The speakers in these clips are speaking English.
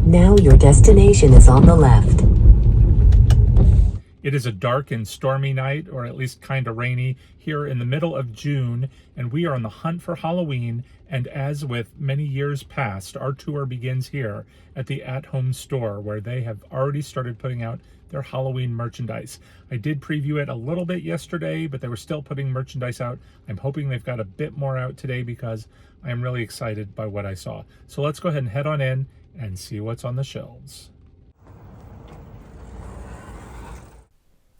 Now your destination is on the left. It is a dark and stormy night, or at least kind of rainy, here in the middle of June, and we are on the hunt for Halloween. And as with many years past, our tour begins here at the at-home store, where they have already started putting out their Halloween merchandise. I did preview it a little bit yesterday, but they were still putting merchandise out. I'm hoping they've got a bit more out today because I am really excited by what I saw. So let's go ahead and head on in and see what's on the shelves.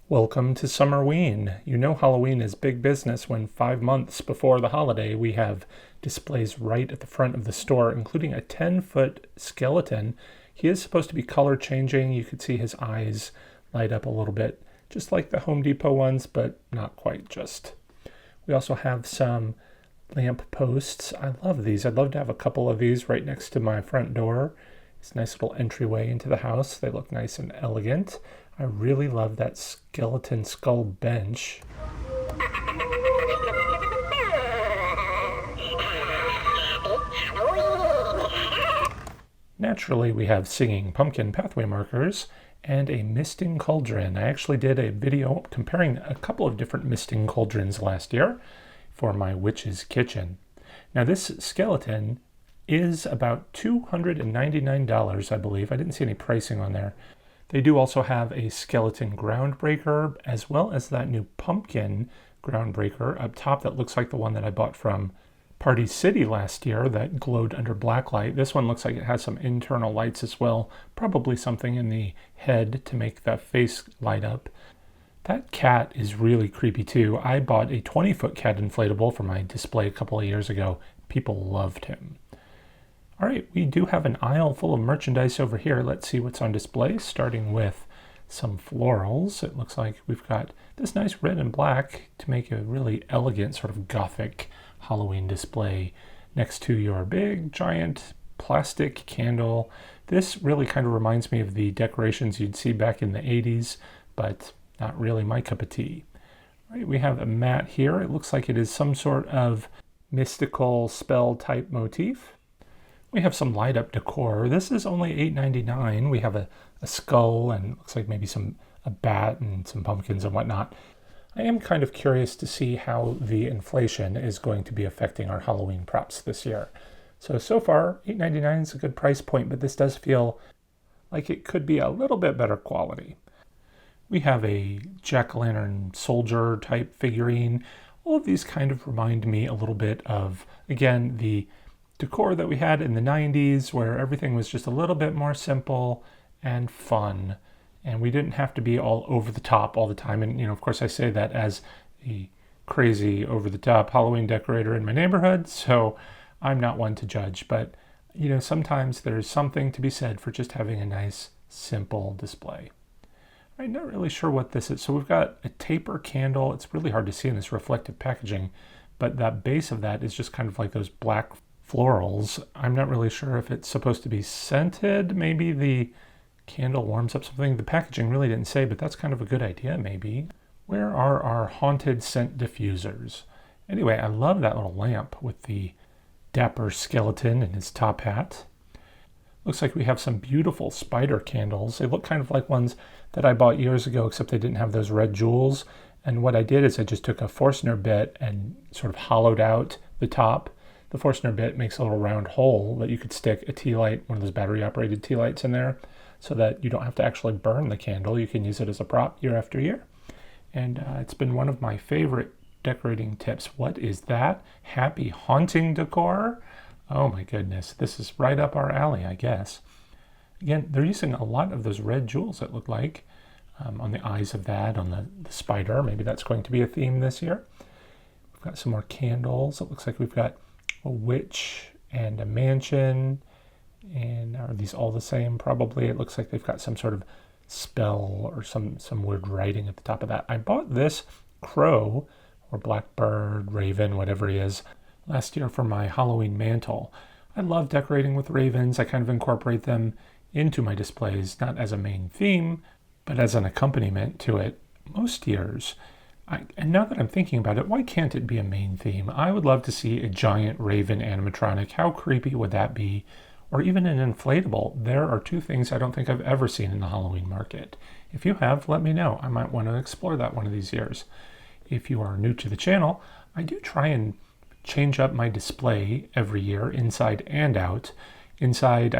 Welcome to Summerween. You know Halloween is big business when 5 months before the holiday we have displays right at the front of the store, including a 10-foot skeleton. He is supposed to be color changing. You could see his eyes light up a little bit, just like the Home Depot ones, but not quite just. We also have some lamp posts. I love these. I'd love to have a couple of these right next to my front door. It's a nice little entryway into the house. They look nice and elegant. I really love that skeleton skull bench. Naturally, we have singing pumpkin pathway markers and a misting cauldron. I actually did a video comparing a couple of different misting cauldrons last year for my witch's kitchen. Now this skeleton is about $299, I believe. I didn't see any pricing on there. They do also have a skeleton groundbreaker, as well as that new pumpkin groundbreaker up top that looks like the one that I bought from Party City last year that glowed under blacklight. This one looks like it has some internal lights as well, probably something in the head to make the face light up. That cat is really creepy too. I bought a 20-foot cat inflatable for my display a couple of years ago. People loved him. All right, we do have an aisle full of merchandise over here. Let's see what's on display, starting with some florals. It looks like we've got this nice red and black to make a really elegant sort of gothic Halloween display next to your big, giant plastic candle. This really kind of reminds me of the decorations you'd see back in the 80s, but not really my cup of tea. All right, we have a mat here. It looks like it is some sort of mystical spell type motif. We have some light up decor. This is only $8.99. We have a skull and looks like maybe a bat and some pumpkins and whatnot. I am kind of curious to see how the inflation is going to be affecting our Halloween props this year. So far, $8.99 is a good price point, but this does feel like it could be a little bit better quality. We have a jack-o'-lantern soldier type figurine. All of these kind of remind me a little bit of, again, the decor that we had in the 90s where everything was just a little bit more simple and fun, and we didn't have to be all over the top all the time. And of course I say that as a crazy over the top Halloween decorator in my neighborhood, so I'm not one to judge, but sometimes there's something to be said for just having a nice simple display. I'm not really sure what this is. So we've got a taper candle. It's really hard to see in this reflective packaging, but that base of that is just kind of like those black florals. I'm not really sure if it's supposed to be scented. Maybe the candle warms up something. The packaging really didn't say, but that's kind of a good idea maybe. Where are our haunted scent diffusers? Anyway, I love that little lamp with the dapper skeleton and his top hat. Looks like we have some beautiful spider candles. They look kind of like ones that I bought years ago, except they didn't have those red jewels. And what I did is I just took a Forstner bit and sort of hollowed out the top. The Forstner bit makes a little round hole that you could stick a tea light, one of those battery operated tea lights in there, so that you don't have to actually burn the candle. You can use it as a prop year after year. And it's been one of my favorite decorating tips. What is that? Happy haunting decor? Oh my goodness, this is right up our alley, I guess. Again, they're using a lot of those red jewels, it looked like, on the eyes of that, on the spider. Maybe that's going to be a theme this year. We've got some more candles. It looks like we've got a witch and a mansion. And are these all the same? Probably. It looks like they've got some sort of spell or some weird writing at the top of that. I bought this crow or blackbird, raven, whatever he is, last year for my Halloween mantle. I love decorating with ravens. I kind of incorporate them into my displays, not as a main theme, but as an accompaniment to it most years. And now that I'm thinking about it, why can't it be a main theme? I would love to see a giant raven animatronic. How creepy would that be? or even an inflatable. There are two things I don't think I've ever seen in the Halloween market. If you have, let me know. I might want to explore that one of these years. If you are new to the channel, I do try and change up my display every year, inside and out. Inside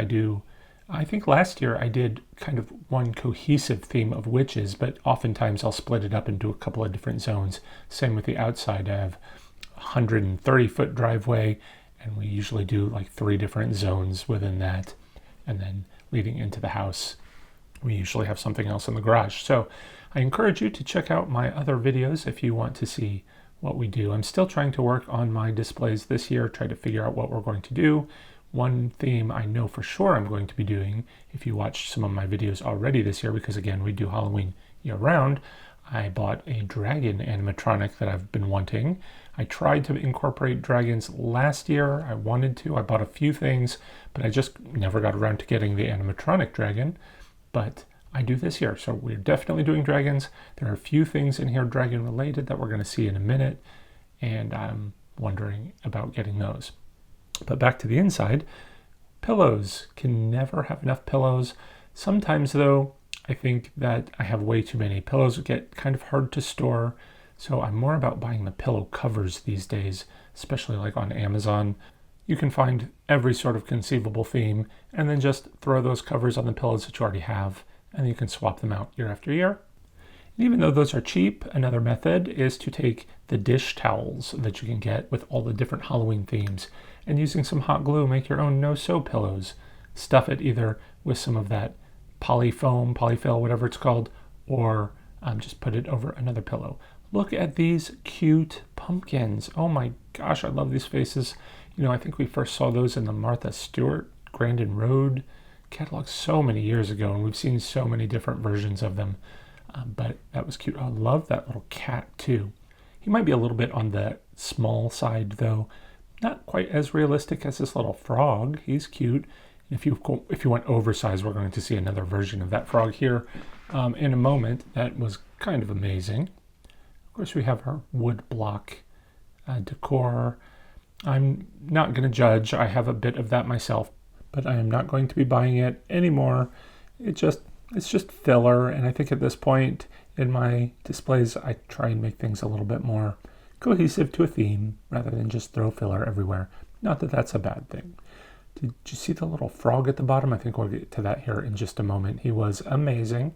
I think last year I did kind of one cohesive theme of witches, but oftentimes I'll split it up into a couple of different zones. Same with the outside. I have a 130-foot driveway, and we usually do like 3 different zones within that. And then leading into the house, we usually have something else in the garage. So I encourage you to check out my other videos if you want to see what we do. I'm still trying to work on my displays this year, try to figure out what we're going to do. One theme I know for sure I'm going to be doing, if you watched some of my videos already this year, because again, we do Halloween year round, I bought a dragon animatronic that I've been wanting. I tried to incorporate dragons last year. I wanted to. I bought a few things, but I just never got around to getting the animatronic dragon. But I do this year, so we're definitely doing dragons. There are a few things in here dragon related that we're going to see in a minute, and I'm wondering about getting those. But back to the inside, pillows. Can never have enough pillows. Sometimes though, I think that I have way too many. Pillows get kind of hard to store, so I'm more about buying the pillow covers these days, especially like on Amazon. You can find every sort of conceivable theme and then just throw those covers on the pillows that you already have, and you can swap them out year after year. And even though those are cheap, another method is to take the dish towels that you can get with all the different Halloween themes and using some hot glue, make your own no-sew pillows. Stuff it either with some of that polyfill, whatever it's called, or just put it over another pillow. Look at these cute pumpkins. Oh my gosh, I love these faces. You know, I think we first saw those in the Martha Stewart Grandin Road catalog so many years ago, and we've seen so many different versions of them. But that was cute. I love that little cat too. He might be a little bit on the small side though. Not quite as realistic as this little frog. He's cute. If you want oversized, we're going to see another version of that frog here in a moment. That was kind of amazing. Of course, we have our wood block decor. I'm not going to judge. I have a bit of that myself, but I am not going to be buying it anymore. It's just filler, and I think at this point in my displays, I try and make things a little bit more cohesive to a theme rather than just throw filler everywhere. Not that that's a bad thing. Did you see the little frog at the bottom? I think we'll get to that here in just a moment. He was amazing.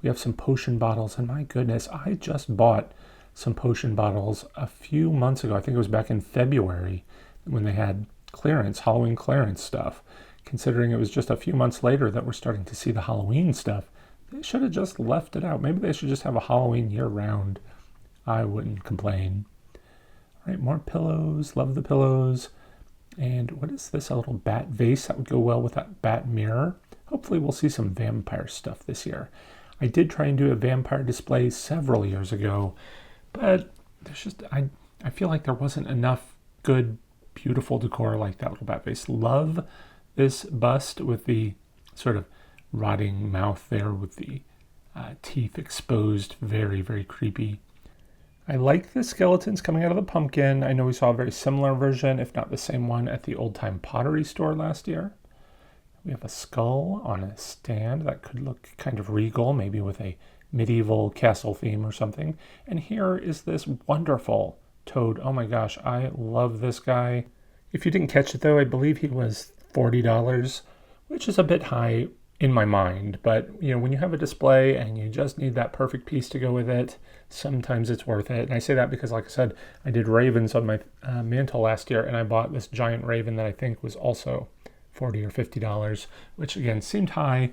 We have some potion bottles, and my goodness, I just bought some potion bottles a few months ago. I think it was back in February when they had clearance, Halloween clearance stuff. Considering it was just a few months later that we're starting to see the Halloween stuff, they should have just left it out. Maybe they should just have a Halloween year-round. I wouldn't complain. All right, more pillows. Love the pillows. And what is this? A little bat vase that would go well with that bat mirror. Hopefully we'll see some vampire stuff this year. I did try and do a vampire display several years ago, but there's just, I feel like there wasn't enough good, beautiful decor like that little bat vase. Love this bust with the sort of rotting mouth there with the teeth exposed. Very, very creepy. I like the skeletons coming out of the pumpkin. I know we saw a very similar version, if not the same one, at the Old Time Pottery store last year. We have a skull on a stand that could look kind of regal, maybe with a medieval castle theme or something. And here is this wonderful toad. Oh my gosh, I love this guy. If you didn't catch it though, I believe he was $40, which is a bit high in my mind, but you know, when you have a display and you just need that perfect piece to go with it, sometimes it's worth it. And I say that because, like I said, I did ravens on my mantle last year, and I bought this giant raven that I think was also $40 or $50, which again seemed high,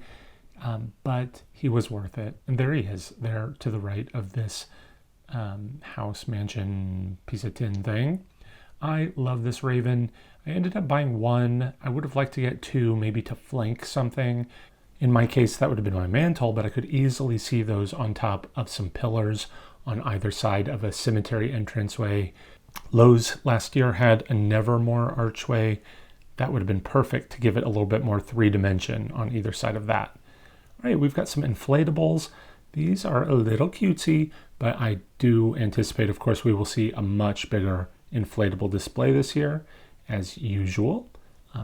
but he was worth it. And there he is, there to the right of this house, mansion, piece of tin thing. I love this raven. I ended up buying one. I would have liked to get two, maybe to flank something. In my case, that would have been my mantle, but I could easily see those on top of some pillars on either side of a cemetery entranceway. Lowe's last year had a Nevermore archway. That would have been perfect to give it a little bit more 3-dimension on either side of that. All right, we've got some inflatables. These are a little cutesy, but I do anticipate, of course, we will see a much bigger inflatable display this year, as usual.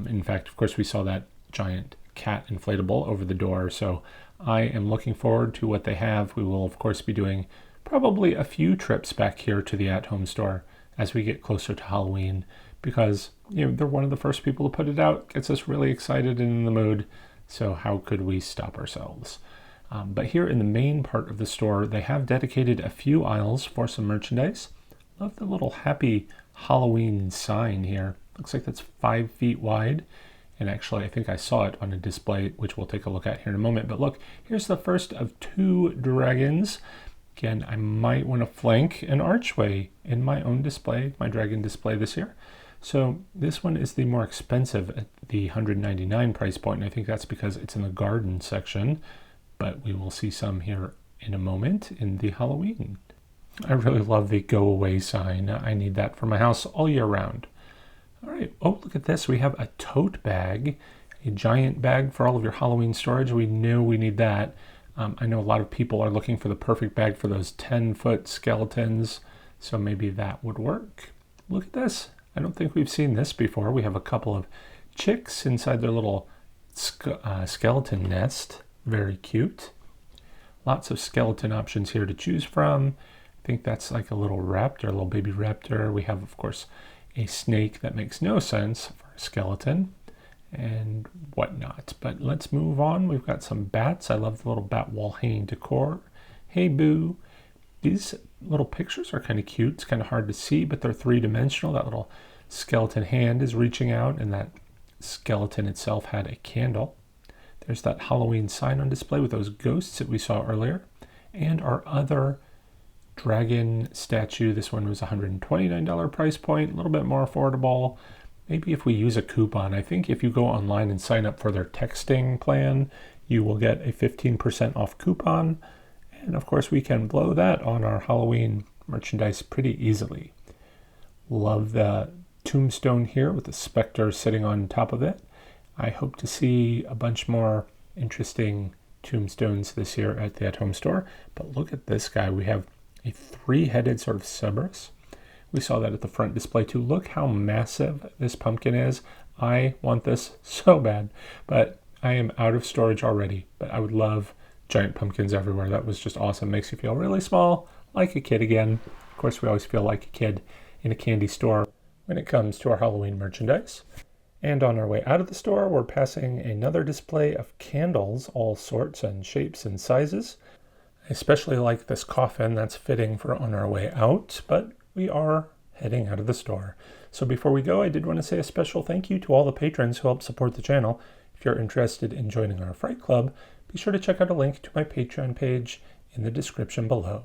In fact, of course, we saw that giant cat inflatable over the door. So I am looking forward to what they have. We will, of course, be doing probably a few trips back here to the at-home store as we get closer to Halloween, because they're one of the first people to put it out. Gets us really excited and in the mood. So how could we stop ourselves? But here in the main part of the store, they have dedicated a few aisles for some merchandise. Love the little happy Halloween sign here. Looks like that's 5 feet wide. And actually, I think I saw it on a display, which we'll take a look at here in a moment. But look, here's the first of 2 dragons. Again, I might want to flank an archway in my own display, my dragon display this year. So this one is the more expensive at the $199 price point. And I think that's because it's in the garden section. But we will see some here in a moment in the Halloween. I really love the go away sign. I need that for my house all year round. All right. Oh, look at this. We have a tote bag, a giant bag for all of your Halloween storage. We know we need that. I know a lot of people are looking for the perfect bag for those 10-foot skeletons, so maybe that would work. Look at this. I don't think we've seen this before. We have a couple of chicks inside their little skeleton nest. Very cute. Lots of skeleton options here to choose from. I think that's like a little raptor, a little baby raptor. We have, of course, a snake that makes no sense for a skeleton and whatnot. But let's move on. We've got some bats. I love the little bat wall hanging decor. Hey, boo. These little pictures are kind of cute. It's kind of hard to see, but they're 3-dimensional. That little skeleton hand is reaching out, and that skeleton itself had a candle. There's that Halloween sign on display with those ghosts that we saw earlier. And our other dragon statue. This one was $129 price point, a little bit more affordable. Maybe if we use a coupon. I think if you go online and sign up for their texting plan, you will get a 15% off coupon. And of course, we can blow that on our Halloween merchandise pretty easily. Love the tombstone here with the specter sitting on top of it. I hope to see a bunch more interesting tombstones this year at the at-home store. But look at this guy. We have a 3-headed sort of Cerberus. We saw that at the front display too. Look how massive this pumpkin is. I want this so bad, but I am out of storage already. But I would love giant pumpkins everywhere. That was just awesome. Makes you feel really small, like a kid again. Of course, we always feel like a kid in a candy store when it comes to our Halloween merchandise. And on our way out of the store, we're passing another display of candles, all sorts and shapes and sizes. I especially like this coffin. That's fitting for on our way out, but we are heading out of the store. So before we go, I did want to say a special thank you to all the patrons who help support the channel. If you're interested in joining our Fright Club, be sure to check out a link to my Patreon page in the description below.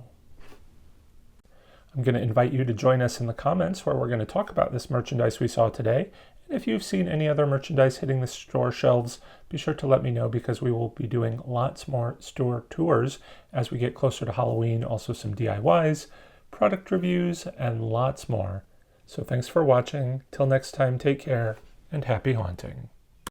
I'm going to invite you to join us in the comments where we're going to talk about this merchandise we saw today. And if you've seen any other merchandise hitting the store shelves, be sure to let me know, because we will be doing lots more store tours as we get closer to Halloween. Also some DIYs, product reviews, and lots more. So thanks for watching. Till next time, take care and happy haunting.